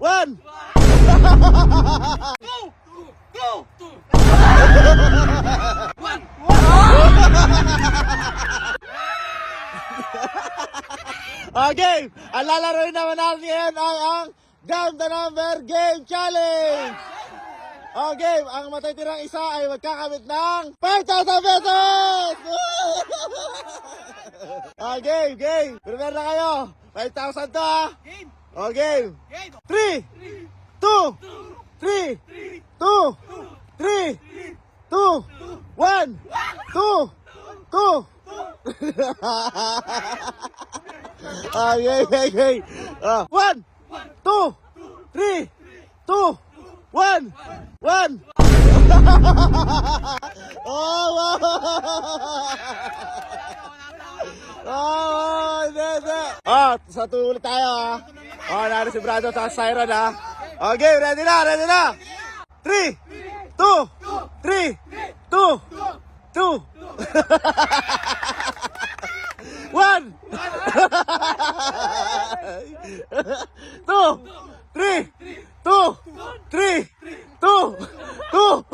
1. Okay, ang lalaroin naman natin ngayon ay ang Count the Number Game Challenge. Okay, ang matitirang isa ay magkakamit ng 5,000 pesos! Okay, game. Prepare na kayo. 5,000 to ha. Okay. 3, 2, 3, 2, 3, 2, 1, 2, 2. Okay. 1, 2, 3, 2, 1, 1. Oh, wow. Oh, hindi. Sa tuloy tayo ha. Nari si Brado at Siren ha. Okay, ready na. 3, 2, 3, 2, 2. 1, 2, 3, 2, 3, 2, 2.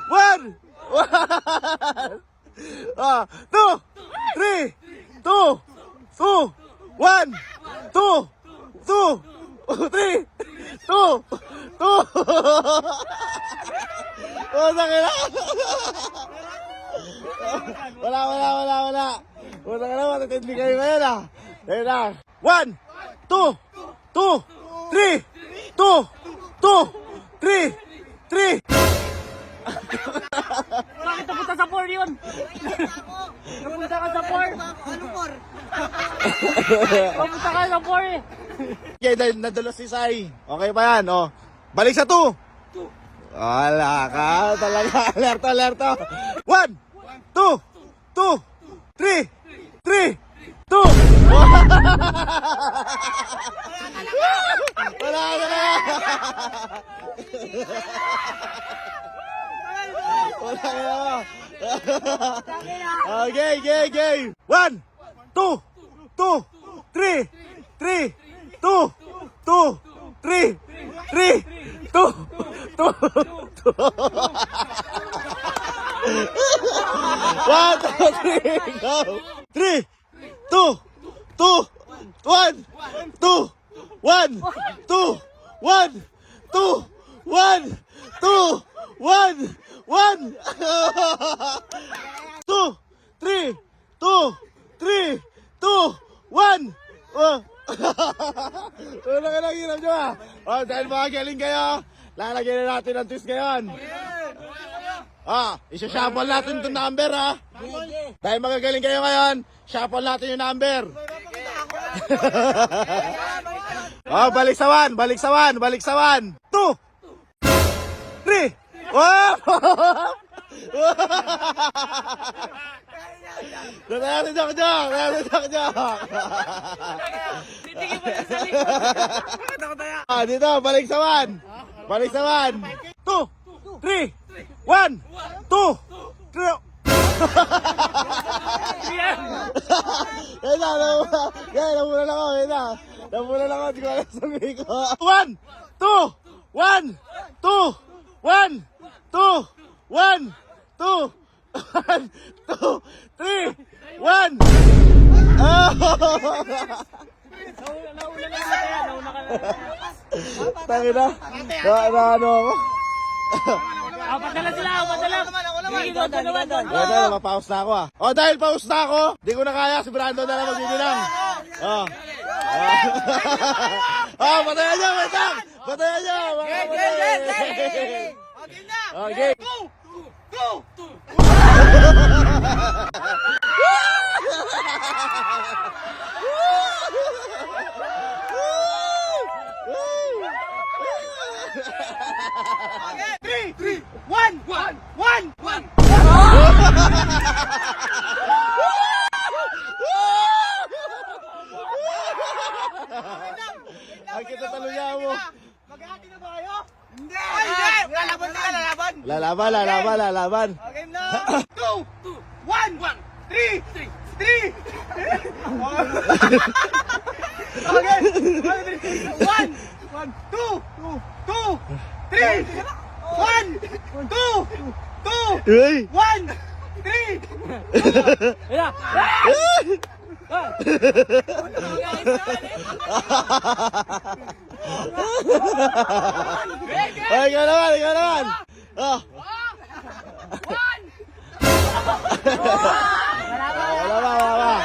1, 2, 3, 2, 2, 1, 2, 2, 3, 2, 2. Sakit. Wala. Wala ka na, matitindi kayo ngayon ha. Ayun na. 1, 2, 2, 3, 2, 2, 3, 3. Bakit napunta sa 4 yun? Napunta ka sa 4? Anong 4? Napunta ka sa 4 eh. Okay, dahil nadulas si Sai. Okay pa yan, oh. Balik sa 2. Wala ka, talaga. Alerto. 1, 2, 2, 3, 3, 2. Wala ka na. Okay. 1, 2, 2, 3, 3, 2, 2, 3, 3, 2, 2, 1, 2, 3, go! 3, 2, 2, 1, 2, 1, 2, 1, 2, 1, 2, 1, 1, 2, 3, 2, 3, 2, 1. Wala ka lang hirap nyo ha. Dahil makagaling kayo, lalagyan na natin ang twist ngayon. Isa-shuffle natin itong number ha. Dahil magagaling kayo ngayon, shuffle natin yung number. Balik sa 1. 2, 3. Nangyari joke. Titigil mo lang sa likod. Dito, balik sa 1. 2, 3, 1, 2, 3. Namulan ako. Hindi ko alam sabihin ko. 1, 2, 1, 2, 1, 2, 1, 2, 1, 2, 3, 1. Nauna lang natin. Nauna ka lang. Tangina. Ano ako? Padala sila. Sige, doon. Dahil mapause na ako ha. Dahil pause na ako, di ko na kaya, si Brando na lang magbibilang. Patayan niyo, wait lang! Patayan niyo! Okay. Go! Three, one. Ang kita taluya mo. Maghahati na ba kayo? Hindi! Lalaban. Okay na! 2, 1, 3, 3. Okay. 1, 2, 3, 1, 2, 2, Uy! 1, 3. Ayan. Ay, ikaw naman, ikaw naman! Oh. Wala ba, wala ba?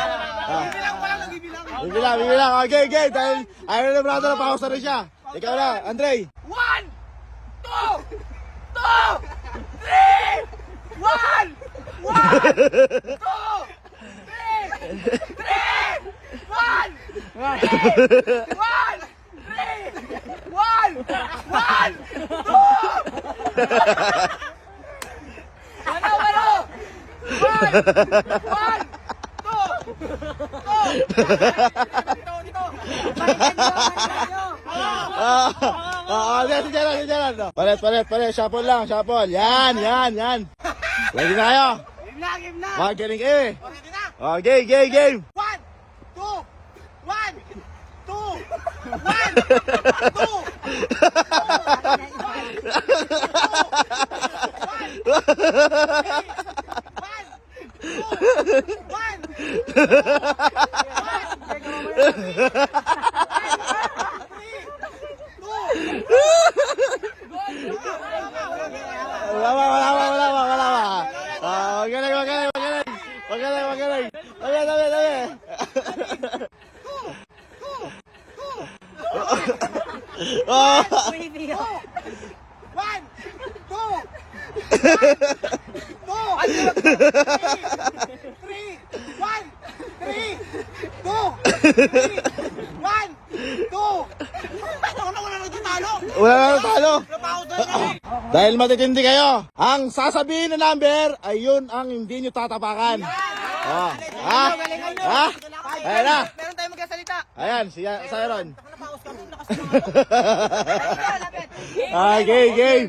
Bibilang pa lang, nagbibilang. Bibilang. Okay, okay. Dahil ayaw na brother na pausa na siya. Ikaw na, Andre. 1, 2, 2, 3, 1, 1, 2, Si Jalan. Palit. Shuffle lang, shuffle. Yan. Ready na kayo? Game na. Magaling kayo eh. Ready na. Okay, game. 1, 2, 1, 2, 1, 2, 1. Wala ba. Magaling. Oh. 1, 2, 1. Wala na talo. Dahil matitindi kayo, ang sasabihin na number ay yun ang hindi nyo tatapakan. Oh. Ha? Ayan na. Meron tayong magkasalita. Ayan, si Siron. Napaus ka mo, Okay, game.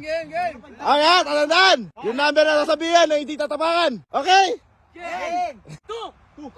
Okay, tatandaan. Yung number na sasabihin na hindi tatapakan. Okay? Game! 2, 1.